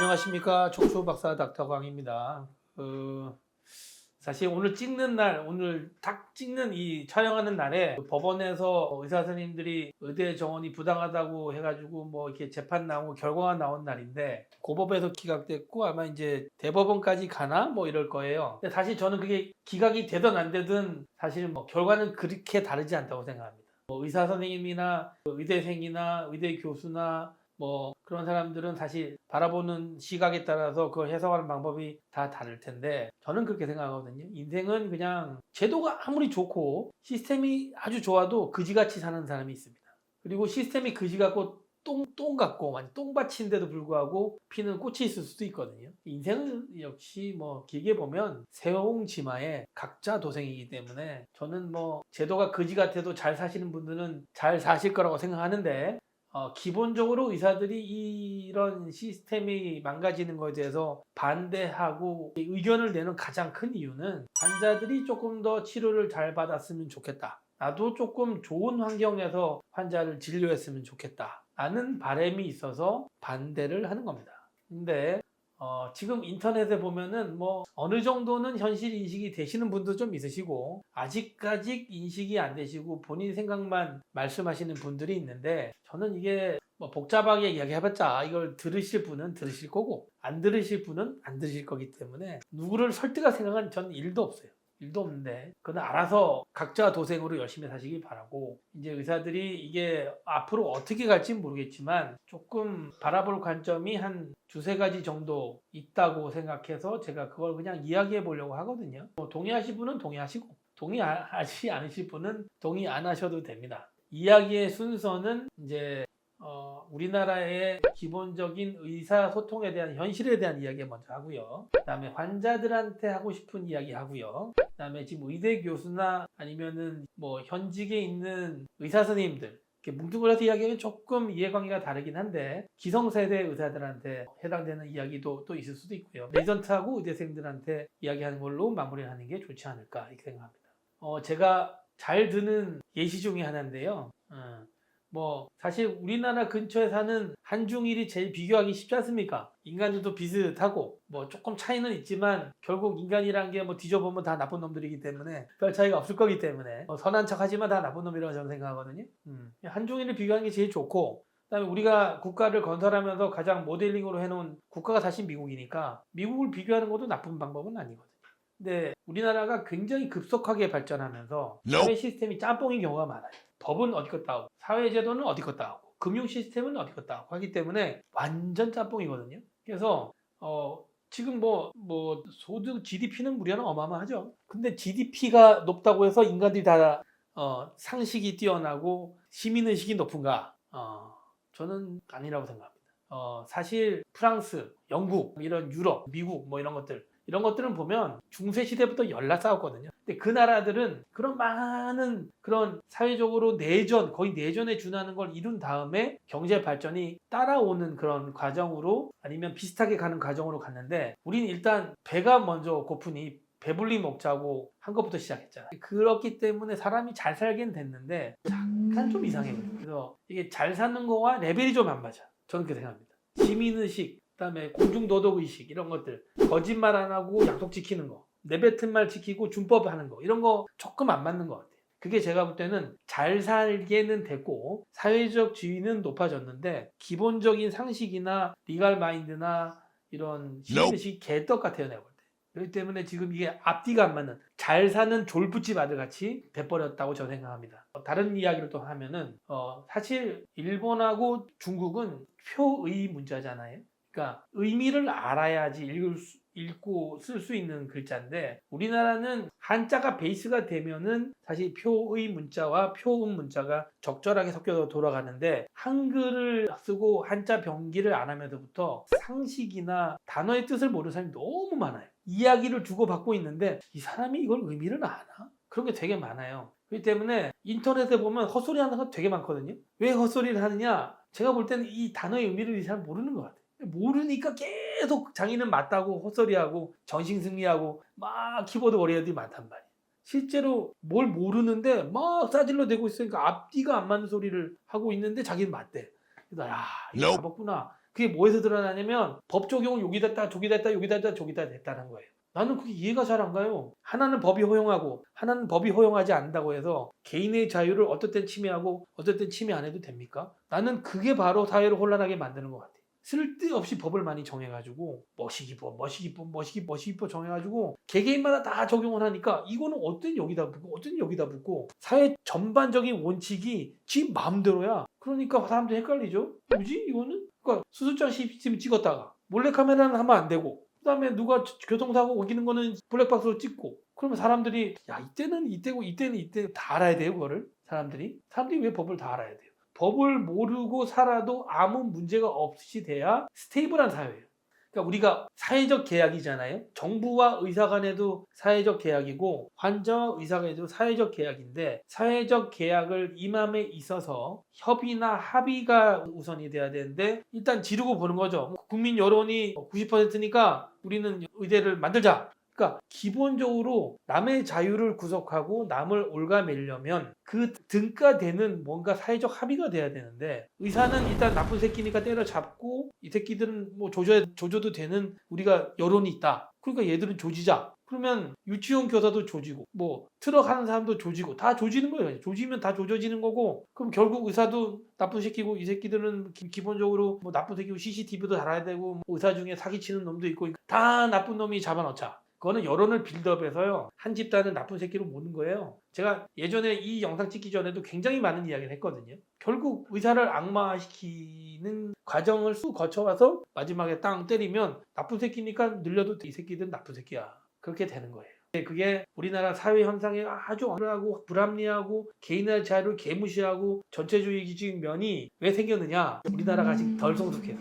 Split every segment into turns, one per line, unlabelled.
안녕하십니까. 촉수박사 닥터광입니다. 사실 오늘 찍는 날, 오늘 딱 찍는 이 촬영하는 날에 법원에서 의사 선생님들이 의대 정원이 부당하다고 해가지고 뭐 이렇게 재판 나오고 결과가 나온 날인데, 고법에서 기각됐고 아마 이제 대법원까지 가나 뭐 이럴 거예요. 근데 사실 저는 그게 기각이 되든 안 되든 사실 뭐 결과는 그렇게 다르지 않다고 생각합니다. 뭐 의사 선생님이나 의대생이나 의대 교수나 뭐 그런 사람들은 사실 바라보는 시각에 따라서 그걸 해석하는 방법이 다 다를 텐데, 저는 그렇게 생각하거든요. 인생은 그냥 제도가 아무리 좋고 시스템이 아주 좋아도 그지같이 사는 사람이 있습니다. 그리고 시스템이 그지 같고 똥 같고 완전 똥밭인데도 불구하고 피는 꽃이 있을 수도 있거든요. 인생은 역시 뭐 길게 보면 새옹지마에 각자 도생이기 때문에, 저는 뭐 제도가 그지 같아도 잘 사시는 분들은 잘 사실 거라고 생각하는데, 기본적으로 의사들이 이런 시스템이 망가지는 것에 대해서 반대하고 의견을 내는 가장 큰 이유는, 환자들이 조금 더 치료를 잘 받았으면 좋겠다, 나도 조금 좋은 환경에서 환자를 진료했으면 좋겠다 라는 바람이 있어서 반대를 하는 겁니다. 근데 지금 인터넷에 보면은 뭐 어느 정도는 현실 인식이 되시는 분도 좀 있으시고, 아직까지 인식이 안 되시고 본인 생각만 말씀하시는 분들이 있는데, 저는 이게 뭐 복잡하게 이야기해봤자 이걸 들으실 분은 들으실 거고 안 들으실 분은 안 들으실 거기 때문에 누구를 설득할 생각은 저는 일도 없어요. 일도 없는데 그건 알아서 각자 도생으로 열심히 사시기 바라고, 이제 의사들이 이게 앞으로 어떻게 갈지 모르겠지만 조금 바라볼 관점이 한 두세 가지 정도 있다고 생각해서 제가 그걸 그냥 이야기해 보려고 하거든요. 뭐 동의하실 분은 동의하시고 동의하지 않으실 분은 동의 안 하셔도 됩니다. 이야기의 순서는 이제 우리나라의 기본적인 의사소통에 대한 현실에 대한 이야기 먼저 하고요. 그 다음에 환자들한테 하고 싶은 이야기 하고요. 그 다음에 지금 의대 교수나 아니면은 뭐 현직에 있는 의사 선생님들, 이렇게 뭉뚱그려서 이야기하면 조금 이해관계가 다르긴 한데, 기성세대 의사들한테 해당되는 이야기도 또 있을 수도 있고요. 레지던트하고 의대생들한테 이야기하는 걸로 마무리하는 게 좋지 않을까 이렇게 생각합니다. 제가 잘 드는 예시 중에 하나인데요. 뭐 사실 우리나라 근처에 사는 한중일이 제일 비교하기 쉽지 않습니까? 인간들도 비슷하고 뭐 조금 차이는 있지만 결국 인간이란 게 뭐 뒤져보면 다 나쁜 놈들이기 때문에 별 차이가 없을 거기 때문에 선한 척하지만 다 나쁜 놈이라고 저는 생각하거든요. 한중일을 비교하는 게 제일 좋고, 그다음에 우리가 국가를 건설하면서 가장 모델링으로 해놓은 국가가 사실 미국이니까 미국을 비교하는 것도 나쁜 방법은 아니거든요. 근데 우리나라가 굉장히 급속하게 발전하면서 사회 시스템이 짬뽕인 경우가 많아요. 법은 어디 것도 하고 사회제도는 어디 것도 하고 금융 시스템은 어디 것도 하고 하기 때문에 완전 짬뽕이거든요. 그래서 지금 뭐 소득 GDP는 우리나라 어마어마하죠. 근데 GDP가 높다고 해서 인간들이 다 상식이 뛰어나고 시민의식이 높은가? 저는 아니라고 생각합니다. 사실 프랑스, 영국, 이런 유럽, 미국 뭐 이런 것들은 보면 중세시대부터 열나 싸웠거든요. 근데 그 나라들은 그런 많은 그런 사회적으로 내전, 거의 내전에 준하는 걸 이룬 다음에 경제 발전이 따라오는 그런 과정으로, 아니면 비슷하게 가는 과정으로 갔는데, 우리는 일단 배가 먼저 고프니 배불리 먹자고 한 것부터 시작했잖아요. 그렇기 때문에 사람이 잘 살긴 됐는데 약간 좀 이상해요. 그래서 이게 잘 사는 거와 레벨이 좀 안 맞아. 저는 그렇게 생각합니다. 시민의식, 그다음에 공중도덕의식, 이런 것들, 거짓말 안 하고 약속 지키는 거, 내뱉은 말 지키고 준법 하는 거, 이런 거 조금 안 맞는 것 같아요. 그게 제가 볼 때는 잘 살게는 됐고 사회적 지위는 높아졌는데 기본적인 상식이나 리갈 마인드나 이런 시민의식이 개떡 같아요, 내가 볼 때. 그렇기 때문에 지금 이게 앞뒤가 안 맞는 잘 사는 졸부집 아들같이 돼버렸다고 저는 생각합니다. 다른 이야기를 또 하면은 사실 일본하고 중국은 표의 문자잖아요. 그러니까 의미를 알아야지 읽고 쓸 수 있는 글자인데, 우리나라는 한자가 베이스가 되면은 사실 표의 문자와 표음 문자가 적절하게 섞여서 돌아가는데, 한글을 쓰고 한자 병기를 안 하면서부터 상식이나 단어의 뜻을 모르는 사람이 너무 많아요. 이야기를 주고받고 있는데 이 사람이 이걸 의미를 아나? 그런 게 되게 많아요. 그렇기 때문에 인터넷에 보면 헛소리 하는 거 되게 많거든요. 왜 헛소리를 하느냐? 제가 볼 때는 이 단어의 의미를 잘 모르는 것 같아요. 모르니까 계속 자기는 맞다고 헛소리하고 정신승리하고 막 키보드 워리어들이 많단 말이에요. 실제로 뭘 모르는데 막 싸질러 대고 있으니까 앞뒤가 안 맞는 소리를 하고 있는데 자기는 맞대. 그래서 이거 바봤구나. 그게 뭐에서 드러나냐면 법 적용을 여기다 했다 저기다 했다 여기다 했다 저기다 했다는 거예요. 나는 그게 이해가 잘 안 가요. 하나는 법이 허용하고 하나는 법이 허용하지 않는다고 해서 개인의 자유를 어떨 땐 침해하고 어떨 땐 침해 안 해도 됩니까? 나는 그게 바로 사회를 혼란하게 만드는 것 같아요. 쓸데없이 법을 많이 정해가지고 머시기법 정해가지고 개개인마다 다 적용을 하니까 이거는 어떤 여기다 붙고 어떤 여기다 붙고 사회 전반적인 원칙이 지 마음대로야. 그러니까 사람들이 헷갈리죠. 뭐지 이거는? 그러니까 수술장 CCTV 찍었다가 몰래카메라는 하면 안 되고 그다음에 누가 교통사고 오기는 거는 블랙박스로 찍고 그러면 사람들이 야 이때는 이때고 이때는 이때 다 알아야 돼요 그거를 사람들이 왜 법을 다 알아야 돼요? 법을 모르고 살아도 아무 문제가 없이 돼야 스테이블한 사회예요. 그러니까 우리가 사회적 계약이잖아요. 정부와 의사 간에도 사회적 계약이고 환자와 의사 간에도 사회적 계약인데 사회적 계약을 임함에 있어서 협의나 합의가 우선이 돼야 되는데 일단 지르고 보는 거죠. 국민 여론이 90%니까 우리는 의대를 만들자. 그러니까 기본적으로 남의 자유를 구속하고 남을 옭아매려면 그 등가되는 뭔가 사회적 합의가 돼야 되는데 의사는 일단 나쁜 새끼니까 때려잡고 이 새끼들은 뭐 조져도 되는 우리가 여론이 있다. 그러니까 얘들은 조지자. 그러면 유치원 교사도 조지고 뭐 트럭 하는 사람도 조지고 다 조지는 거예요. 조지면 다 조져지는 거고 그럼 결국 의사도 나쁜 새끼고 이 새끼들은 기본적으로 뭐 나쁜 새끼고 CCTV도 달아야 되고 뭐 의사 중에 사기치는 놈도 있고 다 나쁜 놈이 잡아넣자. 그거는 여론을 빌드업해서요. 한 집단은 나쁜 새끼로 모는 거예요. 제가 예전에 이 영상 찍기 전에도 굉장히 많은 이야기를 했거든요. 결국 의사를 악마시키는 과정을 쑥 거쳐와서 마지막에 땅 때리면 나쁜 새끼니까 늘려도 이 새끼들은 나쁜 새끼야. 그렇게 되는 거예요. 그게 우리나라 사회 현상에 아주 어려하고 불합리하고 개인의 자유를 개무시하고 전체주의적인 면이 왜 생겼느냐. 우리나라가 아직 덜 성숙해서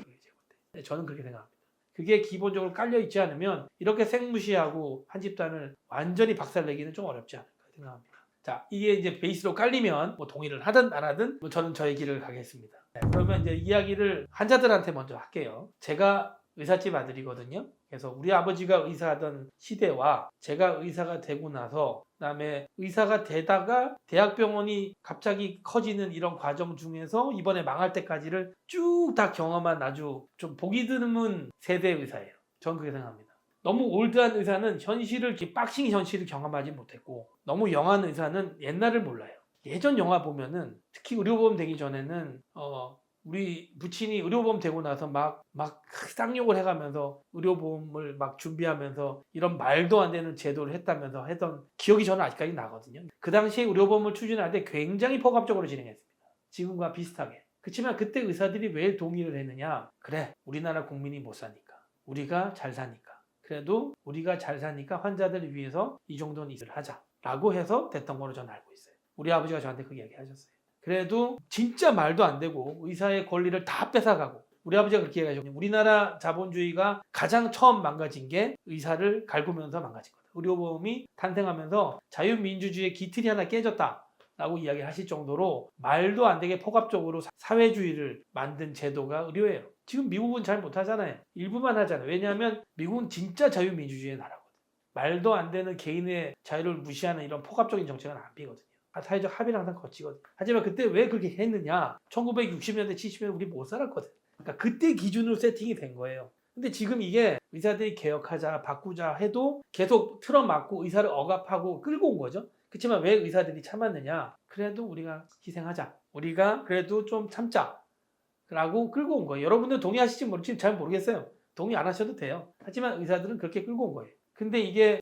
저는 그렇게 생각합니다. 그게 기본적으로 깔려 있지 않으면 이렇게 생무시하고 한 집단을 완전히 박살내기는 좀 어렵지 않을까 생각합니다. 자, 이게 이제 베이스로 깔리면 뭐 동의를 하든 안 하든 뭐 저는 저의 길을 가겠습니다. 그러면 이제 이야기를 환자들한테 먼저 할게요. 제가 의사집 아들이거든요. 그래서 우리 아버지가 의사하던 시대와 제가 의사가 되고 나서 그다음에 의사가 되다가 대학병원이 갑자기 커지는 이런 과정 중에서 이번에 망할 때까지를 쭉 다 경험한 아주 좀 보기 드문 세대 의사예요. 저는 그렇게 생각합니다. 너무 올드한 의사는 현실을 빡싱 현실을 경험하지 못했고 너무 영한 의사는 옛날을 몰라요. 예전 영화 보면은 특히 의료보험 되기 전에는 우리 부친이 의료보험 되고 나서 막 쌍욕을 해가면서 의료보험을 막 준비하면서 이런 말도 안 되는 제도를 했다면서 했던 기억이 저는 아직까지 나거든요. 그 당시에 의료보험을 추진할 때 굉장히 포괄적으로 진행했습니다. 지금과 비슷하게. 그렇지만 그때 의사들이 왜 동의를 했느냐? 그래, 우리나라 국민이 못 사니까. 우리가 잘 사니까. 그래도 우리가 잘 사니까 환자들을 위해서 이 정도는 일을 하자. 라고 해서 됐던 걸로 저는 알고 있어요. 우리 아버지가 저한테 그 이야기 하셨어요. 그래도 진짜 말도 안 되고 의사의 권리를 다 뺏어가고 우리 아버지가 그렇게 얘기하셨거든요. 우리나라 자본주의가 가장 처음 망가진 게 의사를 갈구면서 망가진 거다. 의료보험이 탄생하면서 자유민주주의의 기틀이 하나 깨졌다. 라고 이야기하실 정도로 말도 안 되게 폭압적으로 사회주의를 만든 제도가 의료예요. 지금 미국은 잘 못하잖아요. 일부만 하잖아요. 왜냐하면 미국은 진짜 자유민주주의의 나라거든요. 말도 안 되는 개인의 자유를 무시하는 이런 폭압적인 정책은 안 피거든요. 사회적 합의를 항상 거치거든. 하지만 그때 왜 그렇게 했느냐? 1960년대, 70년대 우리 못 살았거든. 그러니까 그때 기준으로 세팅이 된 거예요. 근데 지금 이게 의사들이 개혁하자, 바꾸자 해도 계속 틀어막고 의사를 억압하고 끌고 온 거죠. 그렇지만 왜 의사들이 참았느냐? 그래도 우리가 희생하자. 우리가 그래도 좀 참자. 라고 끌고 온 거예요. 여러분들 동의하실지 모르겠지만 잘 모르겠어요. 동의 안 하셔도 돼요. 하지만 의사들은 그렇게 끌고 온 거예요. 근데 이게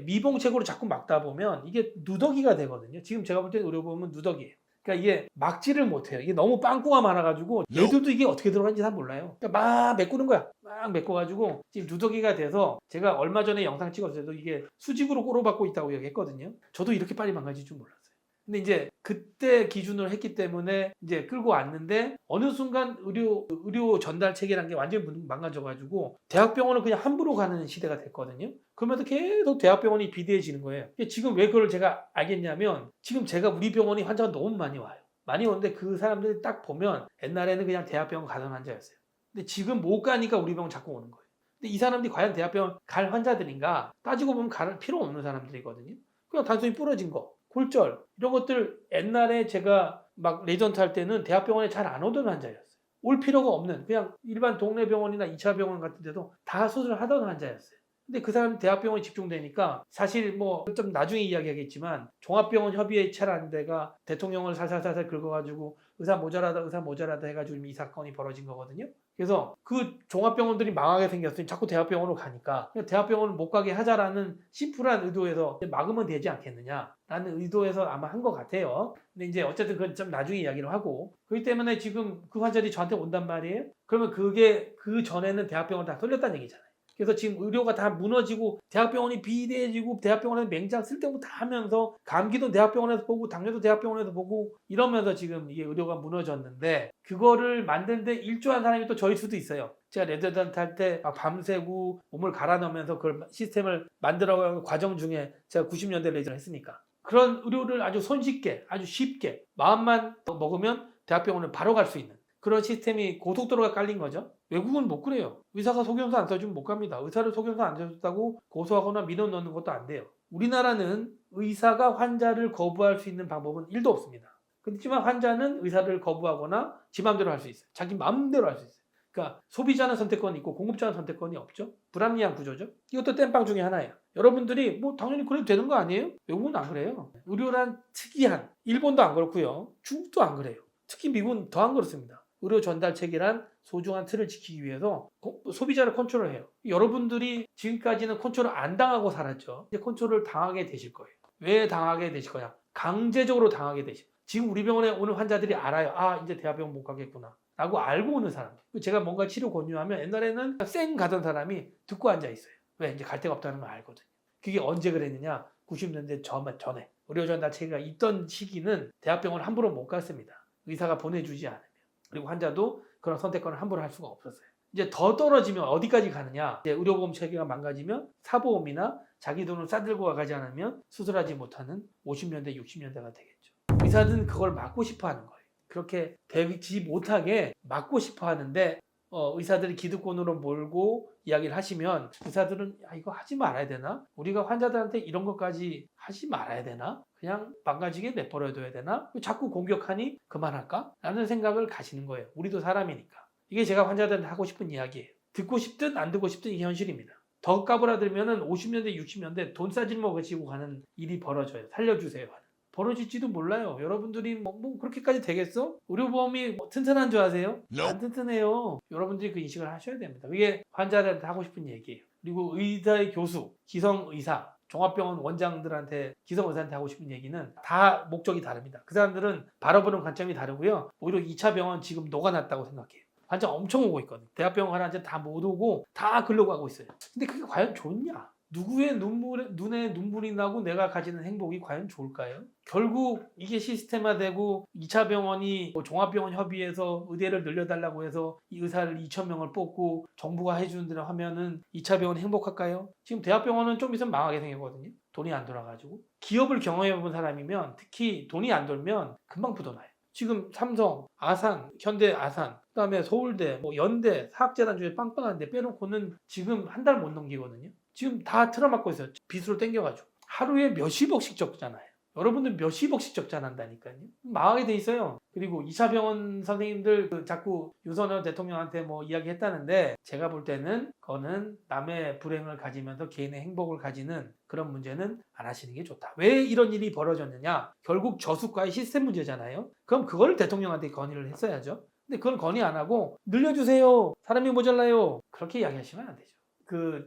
미봉책으로 자꾸 막다 보면 이게 누더기가 되거든요. 지금 제가 볼 때 의료보험은 누더기예요. 그러니까 이게 막지를 못해요. 이게 너무 빵꾸가 많아가지고 얘들도 이게 어떻게 들어가는지 잘 몰라요. 그러니까 막 메꾸는 거야. 막 메꿔가지고 지금 누더기가 돼서 제가 얼마 전에 영상 찍었을 때도 이게 수직으로 꼬로박고 있다고 얘기했거든요. 저도 이렇게 빨리 망가질 줄 몰랐어요. 근데 이제 그때 기준을 했기 때문에 이제 끌고 왔는데 어느 순간 의료 전달 체계라는 게 완전히 망가져가지고 대학병원을 그냥 함부로 가는 시대가 됐거든요. 그러면서 계속 대학병원이 비대해지는 거예요. 지금 왜 그걸 제가 알겠냐면 지금 제가 우리 병원이 환자가 너무 많이 와요. 많이 오는데 그 사람들이 딱 보면 옛날에는 그냥 대학병원 가던 환자였어요. 근데 지금 못 가니까 우리 병원 자꾸 오는 거예요. 근데 이 사람들이 과연 대학병원 갈 환자들인가? 따지고 보면 갈 필요 없는 사람들이거든요. 그냥 단순히 부러진 거. 골절 이런 것들 옛날에 제가 막 레전트 할 때는 대학병원에 잘 안 오던 환자였어요. 올 필요가 없는 그냥 일반 동네 병원이나 2차 병원 같은 데도 다 수술을 하던 환자였어요. 근데 그 사람 대학병원에 집중되니까 사실 뭐 좀 나중에 이야기하겠지만 종합병원 협의회 체라는 데가 대통령을 살살살살 긁어가지고 의사 모자라다 해가지고 이 사건이 벌어진 거거든요. 그래서 그 종합병원들이 망하게 생겼으니 자꾸 대학병원으로 가니까 대학병원을 못 가게 하자라는 심플한 의도에서 막으면 되지 않겠느냐라는 의도에서 아마 한 것 같아요. 근데 이제 어쨌든 그건 좀 나중에 이야기를 하고 그렇기 때문에 지금 그 환자들이 저한테 온단 말이에요. 그러면 그게 그 전에는 대학병원 다 털렸다는 얘기잖아요. 그래서 지금 의료가 다 무너지고 대학병원이 비대해지고 대학병원에서 맹장 쓸데없고 다 하면서 감기도 대학병원에서 보고 당뇨도 대학병원에서 보고 이러면서 지금 이게 의료가 무너졌는데 그거를 만드는데 일조한 사람이 또 저일 수도 있어요. 제가 레드던트 할 때 밤새고 몸을 갈아 넣으면서 그걸 시스템을 만들어가는 과정 중에 제가 90년대 레이저를 했으니까 그런 의료를 아주 손쉽게 아주 쉽게 마음만 먹으면 대학병원을 바로 갈 수 있는 그런 시스템이 고속도로가 깔린 거죠. 외국은 못 그래요. 의사가 소견서 안 써주면 못 갑니다. 의사를 소견서 안 써줬다고 고소하거나 민원 넣는 것도 안 돼요. 우리나라는 의사가 환자를 거부할 수 있는 방법은 1도 없습니다. 그렇지만 환자는 의사를 거부하거나 지 마음대로 할 수 있어요. 자기 마음대로 할 수 있어요. 그러니까 소비자는 선택권이 있고 공급자는 선택권이 없죠. 불합리한 구조죠. 이것도 땜빵 중에 하나예요. 여러분들이 뭐 당연히 그래도 되는 거 아니에요? 외국은 안 그래요. 의료란 특이한 일본도 안 그렇고요. 중국도 안 그래요. 특히 미국은 더 안 그렇습니다. 의료 전달 체계란 소중한 틀을 지키기 위해서 소비자를 컨트롤해요. 여러분들이 지금까지는 컨트롤 안 당하고 살았죠. 이제 컨트롤을 당하게 되실 거예요. 왜 당하게 되실 거냐? 강제적으로 당하게 되실 거예요. 지금 우리 병원에 오는 환자들이 알아요. 아, 이제 대학병원 못 가겠구나. 라고 알고 오는 사람. 제가 뭔가 치료 권유하면 옛날에는 쌩 가던 사람이 듣고 앉아 있어요. 왜? 이제 갈 데가 없다는 걸 알거든요. 그게 언제 그랬느냐? 90년대 전에. 의료 전달 체계가 있던 시기는 대학병원 함부로 못 갔습니다. 의사가 보내주지 않으면. 그리고 환자도 그런 선택권을 함부로 할 수가 없었어요. 이제 더 떨어지면 어디까지 가느냐? 이제 의료보험 체계가 망가지면 사보험이나 자기 돈을 싸들고 가지 않으면 수술하지 못하는 50년대, 60년대가 되겠죠. 의사들은 그걸 막고 싶어 하는 거예요. 그렇게 되지 못하게 막고 싶어 하는데 의사들이 기득권으로 몰고 이야기를 하시면 의사들은 야, 이거 하지 말아야 되나? 우리가 환자들한테 이런 것까지 하지 말아야 되나? 그냥 망가지게 내버려둬야 되나? 자꾸 공격하니 그만할까? 라는 생각을 가시는 거예요. 우리도 사람이니까. 이게 제가 환자들한테 하고 싶은 이야기예요. 듣고 싶든 안 듣고 싶든 이게 현실입니다. 더 까불어들면 50년대, 60년대 돈 싸질먹 으시고 가는 일이 벌어져요. 살려주세요. 벌어질지도 몰라요. 여러분들이 뭐 그렇게까지 되겠어? 의료보험이 튼튼한 줄 아세요? 안 튼튼해요. 여러분들이 그 인식을 하셔야 됩니다. 그게 환자들한테 하고 싶은 얘기예요. 그리고 의사의 교수, 기성의사, 종합병원 원장들한테 기성의사한테 하고 싶은 얘기는 다 목적이 다릅니다. 그 사람들은 바라보는 관점이 다르고요. 오히려 2차 병원 지금 녹아났다고 생각해요. 환자 엄청 오고 있거든요. 대학병원 가는 환자 다 못 오고 다 글로 가고 있어요. 근데 그게 과연 좋냐? 누구의 눈에 눈물이 나고 내가 가지는 행복이 과연 좋을까요? 결국 이게 시스템화되고 2차 병원이 종합병원 협의회에서 의대를 늘려달라고 해서 이 의사를 2,000명을 뽑고 정부가 해주는 대로 하면은 2차 병원이 행복할까요? 지금 대학병원은 좀 있으면 망하게 생겼거든요. 돈이 안 돌아가지고. 기업을 경험해본 사람이면 특히 돈이 안 돌면 금방 부도나요. 지금 삼성, 아산, 현대 아산, 그다음에 서울대, 연대, 사학재단 중에 빵빵한데 빼놓고는 지금 한 달 못 넘기거든요. 지금 다 틀어막고 있어요. 빚으로 땡겨가지고. 하루에 몇십억씩 적잖아요. 여러분들 몇십억씩 적자난다니까요. 망하게 돼 있어요. 그리고 2차 병원 선생님들 자꾸 윤석열 대통령한테 이야기했다는데 제가 볼 때는 그거는 남의 불행을 가지면서 개인의 행복을 가지는 그런 문제는 안 하시는 게 좋다. 왜 이런 일이 벌어졌느냐? 결국 저수가의 시스템 문제잖아요. 그럼 그걸 대통령한테 건의를 했어야죠. 근데 그걸 건의 안 하고 늘려주세요. 사람이 모자라요. 그렇게 이야기하시면 안 되죠.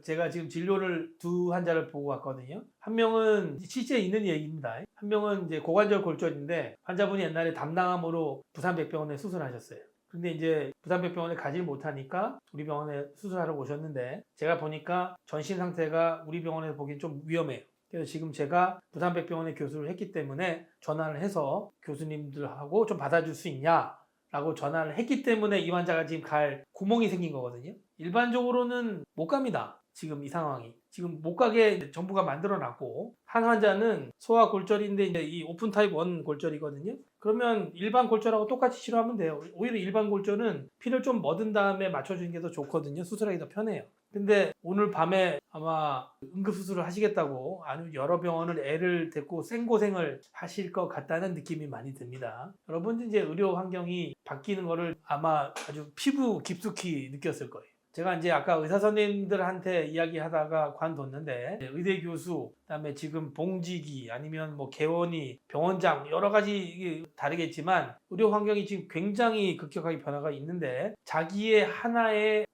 제가 지금 진료를 두 환자를 보고 왔거든요. 한 명은 실제 있는 얘기입니다. 한 명은 이제 고관절 골절인데 환자분이 옛날에 담낭암으로 부산백병원에 수술하셨어요. 근데 이제 부산백병원에 가지 못하니까 우리 병원에 수술하러 오셨는데 제가 보니까 전신 상태가 우리 병원에서 보기엔 좀 위험해요. 그래서 지금 제가 부산백병원에 교수를 했기 때문에 전화를 해서 교수님들하고 좀 받아줄 수 있냐? 라고 전화를 했기 때문에 이 환자가 지금 갈 구멍이 생긴 거거든요. 일반적으로는 못 갑니다. 지금 이 상황이. 지금 못 가게 정부가 만들어 놨고 한 환자는 소아 골절인데 이제 이 오픈 타입 1 골절이거든요. 그러면 일반 골절하고 똑같이 치료하면 돼요. 오히려 일반 골절은 피를 좀 머든 다음에 맞춰주는 게 더 좋거든요. 수술하기 더 편해요. 근데 오늘 밤에 아마 응급수술을 하시겠다고 아주 여러 병원을 애를 데리고 생고생을 하실 것 같다는 느낌이 많이 듭니다. 여러분 이제 의료 환경이 바뀌는 거를 아마 아주 피부 깊숙이 느꼈을 거예요. 제가 이제 아까 의사 선생님들한테 이야기하다가 관뒀는데 의대 교수, 그다음에 지금 봉직이 아니면 뭐 개원이, 병원장 여러 가지 이게 다르겠지만 의료 환경이 지금 굉장히 급격하게 변화가 있는데 자기의 하나의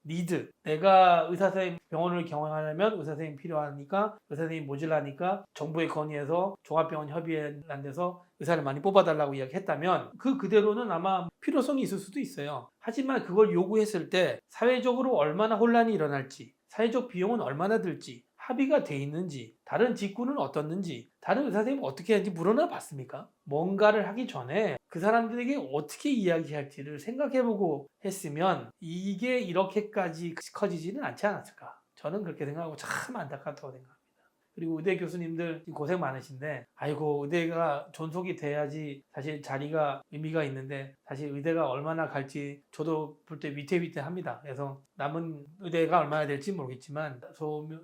니드. 내가 의사 선생님 병원을 경영하려면 의사 선생님 필요하니까 의사 선생님 모질라니까 정부에 건의해서 종합병원 협의회라는 데서 의사를 많이 뽑아달라고 이야기했다면 그 그대로는 아마 필요성이 있을 수도 있어요. 하지만 그걸 요구했을 때 사회적으로 얼마나 혼란이 일어날지, 사회적 비용은 얼마나 들지, 합의가 돼 있는지, 다른 직군은 어떻는지, 다른 의사 선생님은 어떻게 하는지 물어나 봤습니까? 뭔가를 하기 전에 그 사람들에게 어떻게 이야기할지를 생각해보고 했으면 이게 이렇게까지 커지지는 않지 않았을까? 저는 그렇게 생각하고 참 안타깝다고 생각합니다. 그리고 의대 교수님들 고생 많으신데 아이고 의대가 존속이 돼야지 사실 자리가 의미가 있는데 사실 의대가 얼마나 갈지 저도 볼 때 위태위태합니다. 그래서 남은 의대가 얼마나 될지 모르겠지만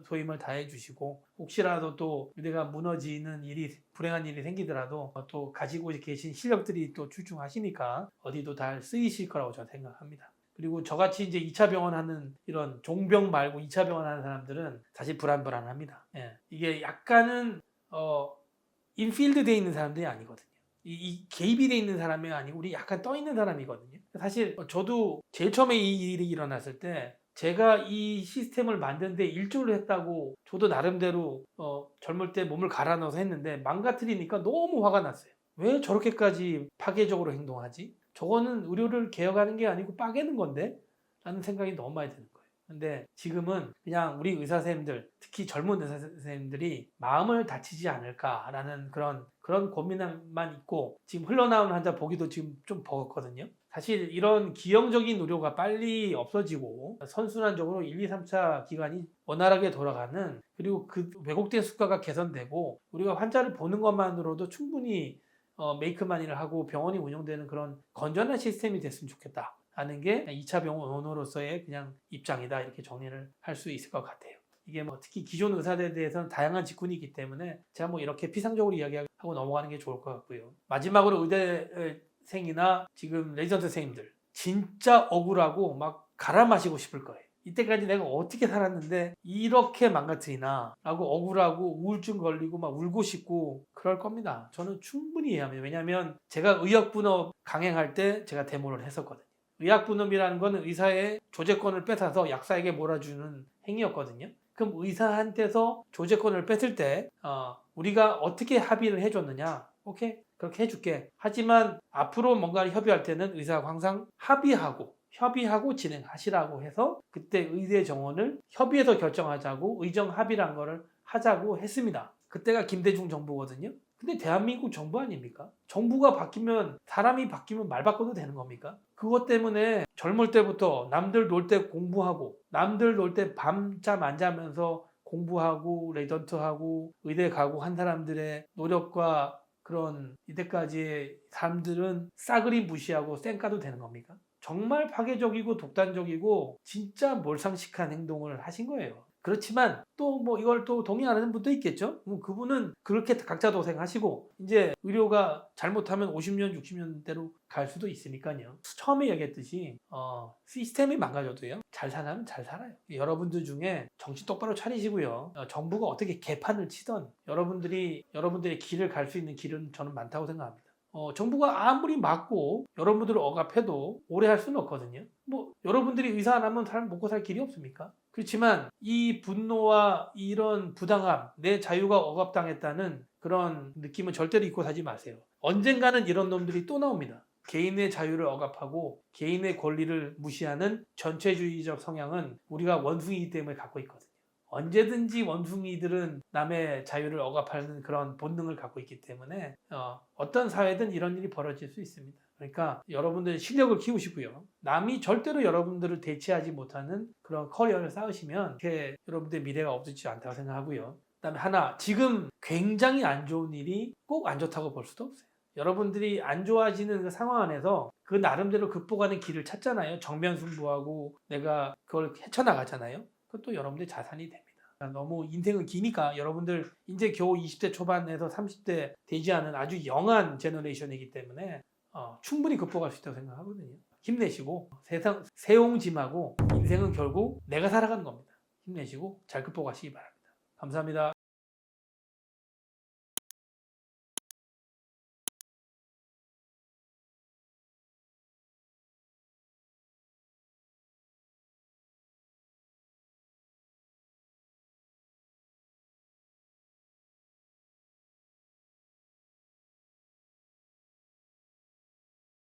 소임을 다해 주시고 혹시라도 또 의대가 무너지는 일이 불행한 일이 생기더라도 또 가지고 계신 실력들이 또 출중하시니까 어디도 잘 쓰이실 거라고 저는 생각합니다. 그리고 저같이 이제 2차 병원 하는 이런 종병 말고 2차 병원 하는 사람들은 사실 불안합니다. 예. 이게 약간은 인필드 돼 있는 사람들이 아니거든요. 이 개입이 돼 있는 사람이 아니고 우리 약간 떠 있는 사람이거든요. 사실 저도 제일 처음에 이 일이 일어났을 때 제가 이 시스템을 만드는데 일조를 했다고 저도 나름대로 젊을 때 몸을 갈아 넣어서 했는데 망가뜨리니까 너무 화가 났어요. 왜 저렇게까지 파괴적으로 행동하지? 저거는 의료를 개혁하는 게 아니고 빠개는 건데? 라는 생각이 너무 많이 드는 거예요. 근데 지금은 그냥 우리 의사 선생님들, 특히 젊은 의사 선생님들이 마음을 다치지 않을까라는 그런 고민만 있고 지금 흘러나오는 환자 보기도 지금 좀 버겁거든요. 사실 이런 기형적인 의료가 빨리 없어지고 선순환적으로 1, 2, 3차 기관이 원활하게 돌아가는 그리고 그 왜곡된 수가가 개선되고 우리가 환자를 보는 것만으로도 충분히 메이크마니를 하고 병원이 운영되는 그런 건전한 시스템이 됐으면 좋겠다 하는 게 2차 병원 오너로서의 그냥 입장이다 이렇게 정리를 할 수 있을 것 같아요. 이게 뭐 특히 기존 의사들에 대해서는 다양한 직군이 있기 때문에 제가 뭐 이렇게 피상적으로 이야기하고 넘어가는 게 좋을 것 같고요. 마지막으로 의대생이나 지금 레지던트 선생님들 진짜 억울하고 막 갈아 마시고 싶을 거예요. 이때까지 내가 어떻게 살았는데 이렇게 망가뜨리나 라고 억울하고 우울증 걸리고 막 울고 싶고 그럴 겁니다. 저는 충분히 이해합니다. 왜냐하면 제가 의약분업 강행할 때 제가 데모를 했었거든요. 의약분업이라는 건 의사의 조제권을 뺏어서 약사에게 몰아주는 행위였거든요. 그럼 의사한테서 조제권을 뺏을 때 우리가 어떻게 합의를 해줬느냐? 오케이, 그렇게 해줄게. 하지만 앞으로 뭔가를 협의할 때는 의사가 항상 협의하고 진행하시라고 해서 그때 의대 정원을 협의해서 결정하자고 의정 합의란 거를 하자고 했습니다. 그때가 김대중 정부거든요. 근데 대한민국 정부 아닙니까? 정부가 바뀌면 사람이 바뀌면 말 바꿔도 되는 겁니까? 그것 때문에 젊을 때부터 남들 놀 때 공부하고 남들 놀 때 밤잠 안 자면서 공부하고 레전트하고 의대 가고 한 사람들의 노력과 그런 이때까지의 사람들은 싸그리 무시하고 쌩까도 되는 겁니까? 정말 파괴적이고 독단적이고 진짜 몰상식한 행동을 하신 거예요. 그렇지만 또 뭐 이걸 또 동의 안 하는 분도 있겠죠. 그분은 그렇게 각자 도생하시고 이제 의료가 잘못하면 50년, 60년대로 갈 수도 있으니까요. 처음에 얘기했듯이 시스템이 망가져도요. 잘 사는 잘 살아요. 여러분들 중에 정신 똑바로 차리시고요. 정부가 어떻게 개판을 치던 여러분들의 길을 갈 수 있는 길은 저는 많다고 생각합니다. 정부가 아무리 막고 여러분들을 억압해도 오래 할 수는 없거든요. 뭐 여러분들이 의사 안 하면 사람 먹고 살 길이 없습니까? 그렇지만 이 분노와 이런 부당함, 내 자유가 억압당했다는 그런 느낌은 절대로 잊고 사지 마세요. 언젠가는 이런 놈들이 또 나옵니다. 개인의 자유를 억압하고 개인의 권리를 무시하는 전체주의적 성향은 우리가 원숭이이기 때문에 갖고 있거든요. 언제든지 원숭이들은 남의 자유를 억압하는 그런 본능을 갖고 있기 때문에 어떤 사회든 이런 일이 벌어질 수 있습니다. 그러니까 여러분들 실력을 키우시고요. 남이 절대로 여러분들을 대체하지 못하는 그런 커리어를 쌓으시면 이렇게 여러분들의 미래가 없지 않다고 생각하고요. 그다음에 하나, 지금 굉장히 안 좋은 일이 꼭 안 좋다고 볼 수도 없어요. 여러분들이 안 좋아지는 그 상황 안에서 그 나름대로 극복하는 길을 찾잖아요. 정면승부하고 내가 그걸 헤쳐나가잖아요. 그것도 여러분들 자산이 됩니다. 너무 인생은 기니까 여러분들 이제 겨우 20대 초반에서 30대 되지 않은 아주 영한 제너레이션이기 때문에 충분히 극복할 수 있다고 생각하거든요. 힘내시고 세상 세옹짐하고 인생은 결국 내가 살아가는 겁니다. 힘내시고 잘 극복하시기 바랍니다. 감사합니다.